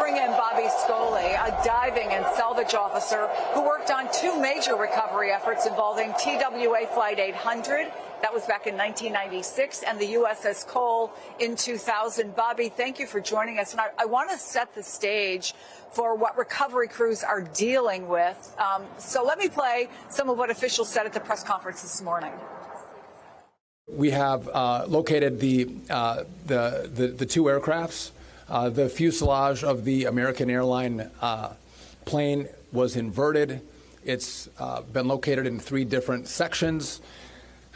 bring in Bobby Scully, a diving and salvage officer who worked on two major recovery efforts involving TWA Flight 800. That was back in 1996, and the USS Cole in 2000. Bobby, thank you for joining us. And I want to set the stage for what recovery crews are dealing with. So let me play some of what officials said at the press conference this morning. We have located the two aircrafts. The fuselage of the American airline plane was inverted. It's been located in three different sections.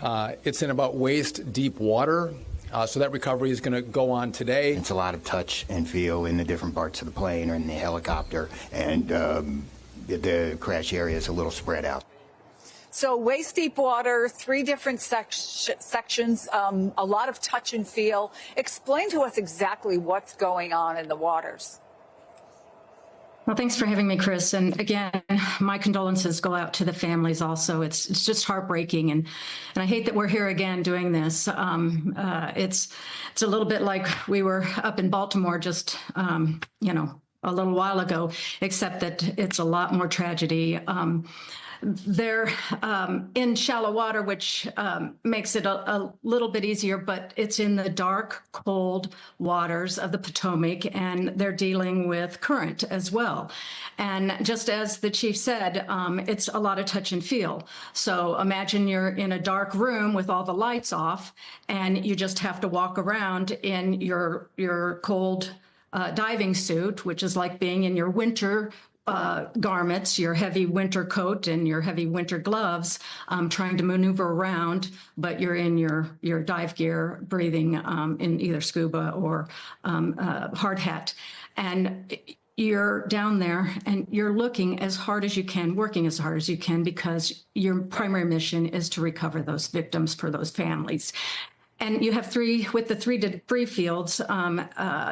It's in about waist deep water. So that recovery is going to go on today. It's a lot of touch and feel in the different parts of the plane or in the helicopter, and the crash area is a little spread out. So waist deep water, three different sections, a lot of touch and feel. Explain to us exactly what's going on in the waters. Well, thanks for having me, Chris. And again, my condolences go out to the families also. It's just heartbreaking. And I hate that we're here again doing this. It's a little bit like we were up in Baltimore just, a little while ago, except that it's a lot more tragedy. They're in shallow water, which makes it a little bit easier, but it's in the dark, cold waters of the Potomac, and they're dealing with current as well. And just as the chief said, it's a lot of touch and feel. So imagine you're in a dark room with all the lights off, and you just have to walk around in your cold diving suit, which is like being in your winter garments, your heavy winter coat and your heavy winter gloves, trying to maneuver around, but you're in your dive gear, breathing in either scuba or hard hat. And you're down there and you're looking as hard as you can, working as hard as you can, because your primary mission is to recover those victims for those families. And you have with the three debris fields,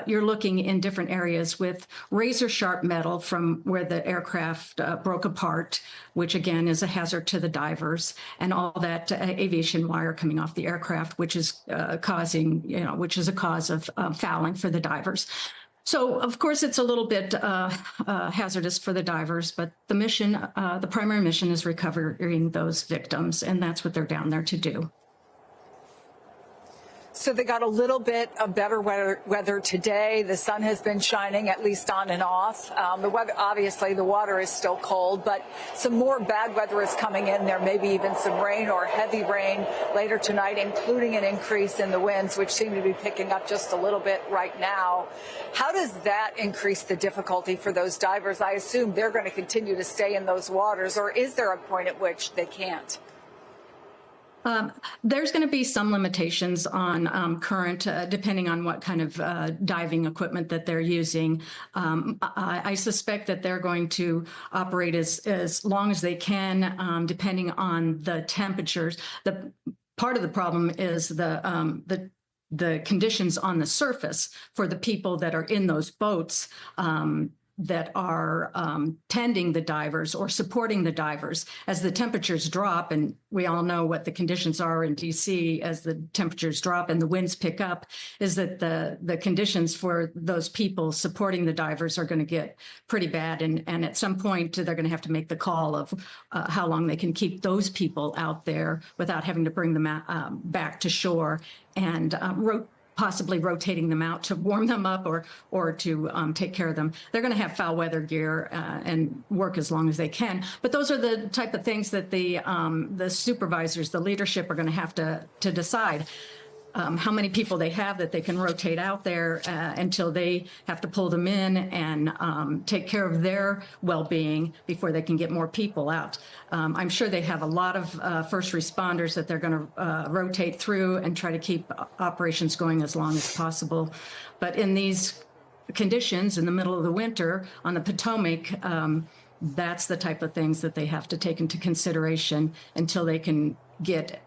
you're looking in different areas with razor sharp metal from where the aircraft broke apart, which again is a hazard to the divers, and all that aviation wire coming off the aircraft, which is which is a cause of fouling for the divers. So, of course, it's a little bit hazardous for the divers, but the mission, the primary mission is recovering those victims, and that's what they're down there to do. So they got a little bit of better weather today. The sun has been shining, at least on and off. The weather, obviously, the water is still cold, but some more bad weather is coming in. There may be even some rain or heavy rain later tonight, including an increase in the winds, which seem to be picking up just a little bit right now. How does that increase the difficulty for those divers? I assume they're going to continue to stay in those waters, or is there a point at which they can't? There's going to be some limitations on current, depending on what kind of diving equipment that they're using. I suspect that they're going to operate as long as they can, depending on the temperatures. The part of the problem is the conditions on the surface for the people that are in those boats that are tending the divers or supporting the divers. As the temperatures drop, and we all know what the conditions are in DC as the temperatures drop and the winds pick up, is that the conditions for those people supporting the divers are going to get pretty bad. And at some point, they're going to have to make the call of how long they can keep those people out there without having to bring them back to shore and possibly rotating them out to warm them up or to take care of them. They're going to have foul weather gear and work as long as they can. But those are the type of things that the supervisors, the leadership, are going to have to decide. How many people they have that they can rotate out there until they have to pull them in and take care of their well-being before they can get more people out. I'm sure they have a lot of first responders that they're going to rotate through and try to keep operations going as long as possible. But in these conditions in the middle of the winter on the Potomac, that's the type of things that they have to take into consideration until they can get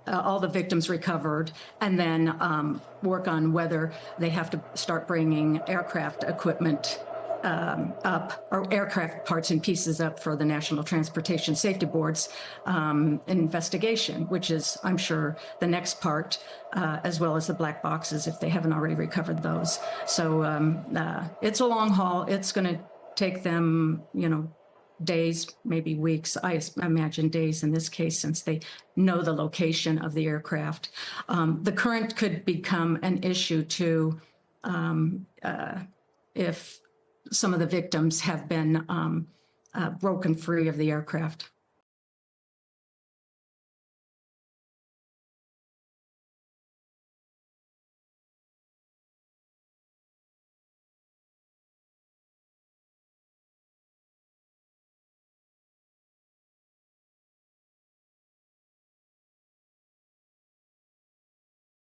all the victims recovered, and then work on whether they have to start bringing aircraft equipment up, or aircraft parts and pieces up for the National Transportation Safety Board's investigation, which is, I'm sure, the next part, as well as the black boxes if they haven't already recovered those. So it's a long haul. It's going to take them, days, maybe weeks. I imagine days in this case, since they know the location of the aircraft. The current could become an issue too if some of the victims have been broken free of the aircraft.